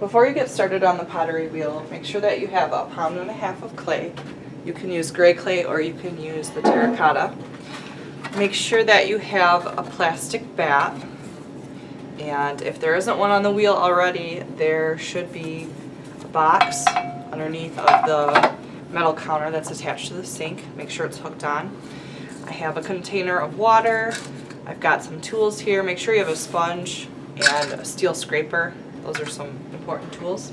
Before you get started on the pottery wheel, make sure that you have 1.5 pounds of clay. You can use gray clay or you can use the terracotta. Make sure that you have a plastic bat, and if there isn't one on the wheel already, there should be a box underneath of the metal counter that's attached to the sink. Make sure it's hooked on. I have a container of water. I've got some tools here. Make sure you have a sponge and a steel scraper. Those are some important tools.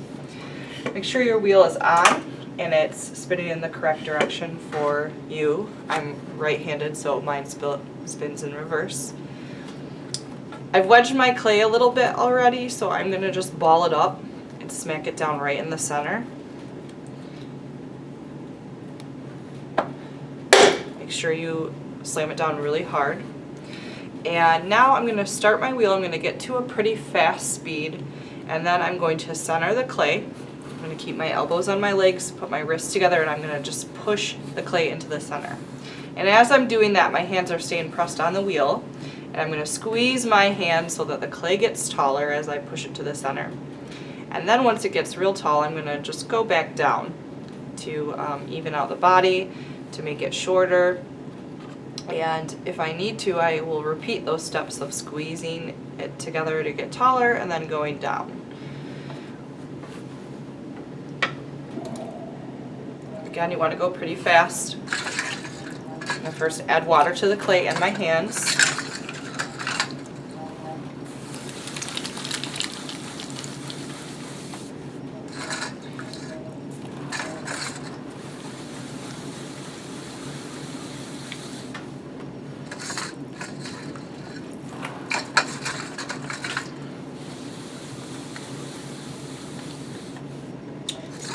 Make sure your wheel is on and it's spinning in the correct direction for you. I'm right-handed, so mine spins in reverse. I've wedged my clay a little bit already, so I'm going to just ball it up and smack it down right in the center. Make sure you slam it down really hard. And now I'm going to start my wheel. I'm going to get to a pretty fast speed, and then I'm going to center the clay. I'm going to keep my elbows on my legs, put my wrists together, and I'm going to just push the clay into the center. And as I'm doing that, my hands are staying pressed on the wheel, and I'm going to squeeze my hand so that the clay gets taller as I push it to the center. And then once it gets real tall, I'm going to just go back down to even out the body, to make it shorter. And if I need to, I will repeat those steps of squeezing it together to get taller and then going down. Again, you want to go pretty fast. I'm going to first add water to the clay and my hands.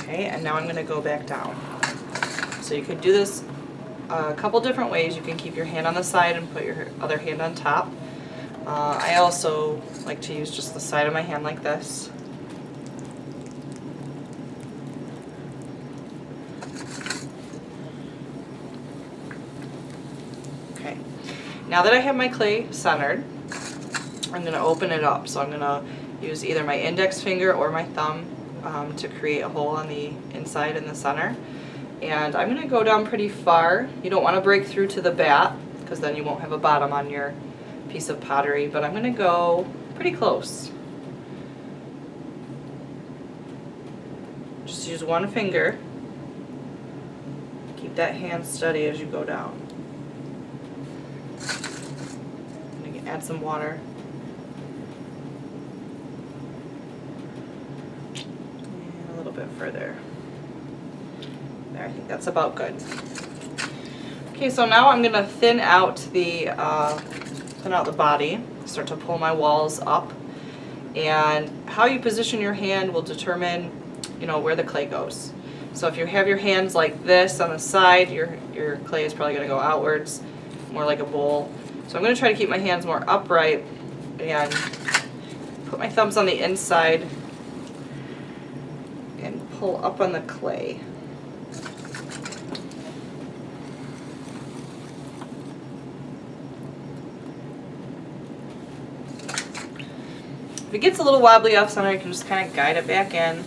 Okay, and now I'm going to go back down. So you could do this a couple different ways. You can keep your hand on the side and put your other hand on top. I also like to use just the side of my hand like this. Okay, now that I have my clay centered, I'm going to open it up. So I'm going to use either my index finger or my thumb to create a hole on the inside in the center. And I'm going to go down pretty far. You don't want to break through to the bat because then you won't have a bottom on your piece of pottery, but I'm going to go pretty close. Just use one finger. Keep that hand steady as you go down. I'm going to add some water. And a little bit further. There, I think that's about good. Okay, so now I'm going to thin out the body, start to pull my walls up, and how you position your hand will determine, where the clay goes. So if you have your hands like this on the side, your clay is probably going to go outwards, more like a bowl. So I'm going to try to keep my hands more upright and put my thumbs on the inside and pull up on the clay. If it gets a little wobbly off center, you can just kind of guide it back in.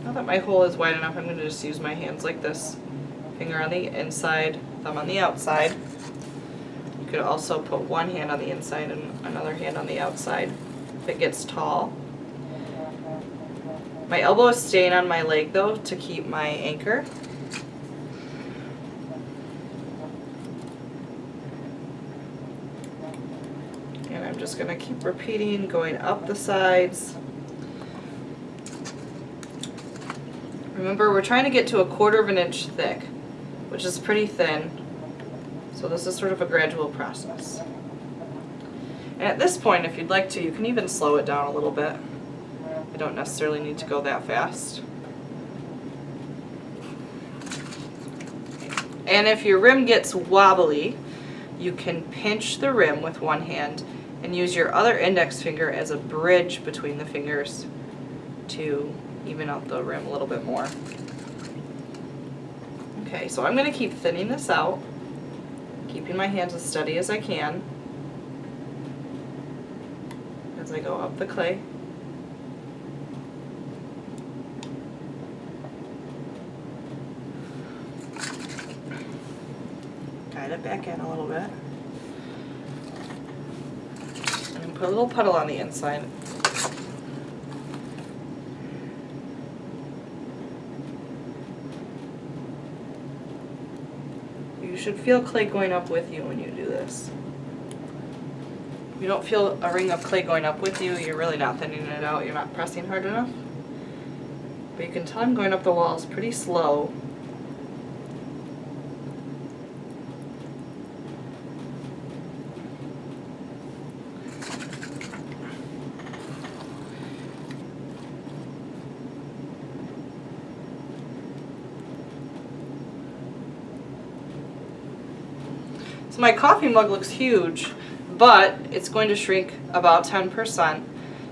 Now that my hole is wide enough, I'm going to just use my hands like this. Finger on the inside, thumb on the outside. You could also put one hand on the inside and another hand on the outside if it gets tall. My elbow is staying on my leg though to keep my anchor. And I'm just going to keep repeating, going up the sides. Remember, we're trying to get to 1/4 inch thick, which is pretty thin. So this is sort of a gradual process. And at this point, if you'd like to, you can even slow it down a little bit. You don't necessarily need to go that fast. And if your rim gets wobbly, you can pinch the rim with one hand and use your other index finger as a bridge between the fingers to even out the rim a little bit more. Okay, so I'm going to keep thinning this out. keeping my hands as steady as I can as I go up the clay. Guide it back in a little bit. And put a little puddle on the inside. You should feel clay going up with you when you do this. If you don't feel a ring of clay going up with you, you're really not thinning it out, you're not pressing hard enough. But you can tell I'm going up the walls pretty slow. So my coffee mug looks huge, but it's going to shrink about 10%,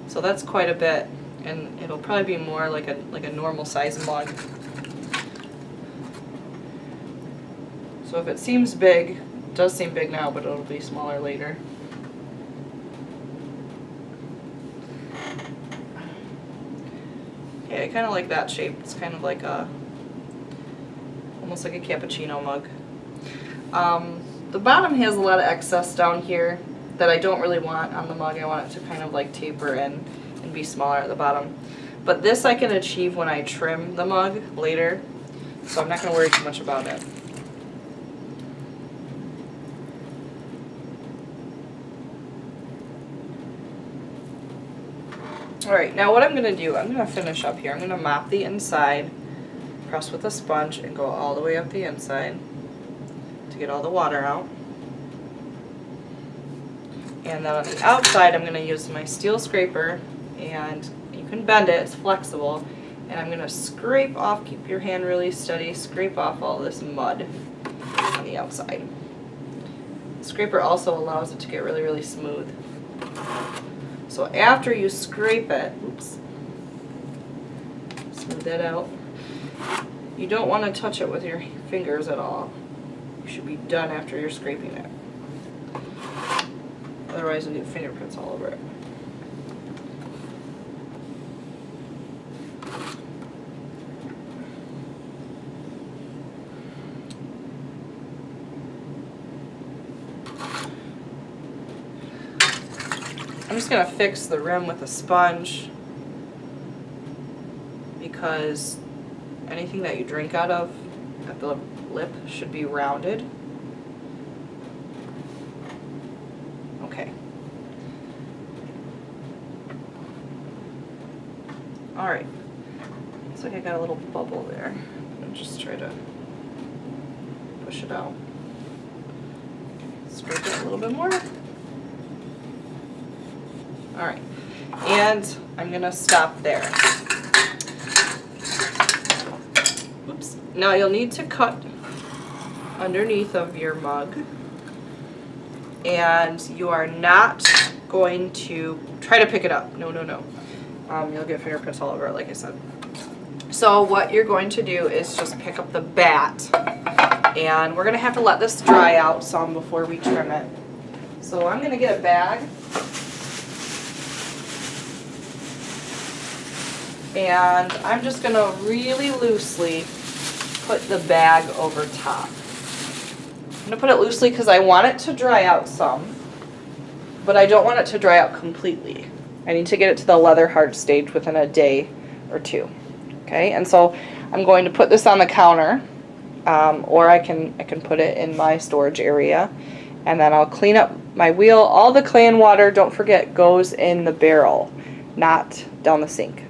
so that's quite a bit, and it'll probably be more like a normal size mug. So if it seems big, it does seem big now, but it'll be smaller later. Yeah, I kind of like that shape. It's kind of like almost like a cappuccino mug. The bottom has a lot of excess down here that I don't really want on the mug. I want it to kind of like taper in and be smaller at the bottom. But this I can achieve when I trim the mug later, so I'm not going to worry too much about it. Alright, now what I'm going to do, I'm going to finish up here. I'm going to mop the inside, press with a sponge, and go all the way up the inside to get all the water out. And then on the outside I'm going to use my steel scraper, and you can bend it, it's flexible, and I'm going to scrape off, keep your hand really steady, scrape off all this mud on the outside. The scraper also allows it to get really, really smooth. So after you scrape it, oops, smooth that out, you don't want to touch it with your fingers at all. You should be done after you're scraping it. Otherwise you'll get fingerprints all over it. I'm just going to fix the rim with a sponge because anything that you drink out of at the lip should be rounded. Okay. Alright. Looks like I got a little bubble there. I'll just try to push it out. Scrape it a little bit more. Alright. And I'm going to stop there. Oops. Now you'll need to cut underneath of your mug. And you are not going to try to pick it up. No, no, no. You'll get fingerprints all over it, like I said. So what you're going to do is just pick up the bat. And we're going to have to let this dry out some before we trim it. So I'm going to get a bag. And I'm just going to really loosely put the bag over top. I'm going to put it loosely because I want it to dry out some, but I don't want it to dry out completely. I need to get it to the leather hard stage within a day or two. Okay, and so I'm going to put this on the counter, or I can put it in my storage area, and then I'll clean up my wheel. All the clay and water, don't forget, goes in the barrel, not down the sink.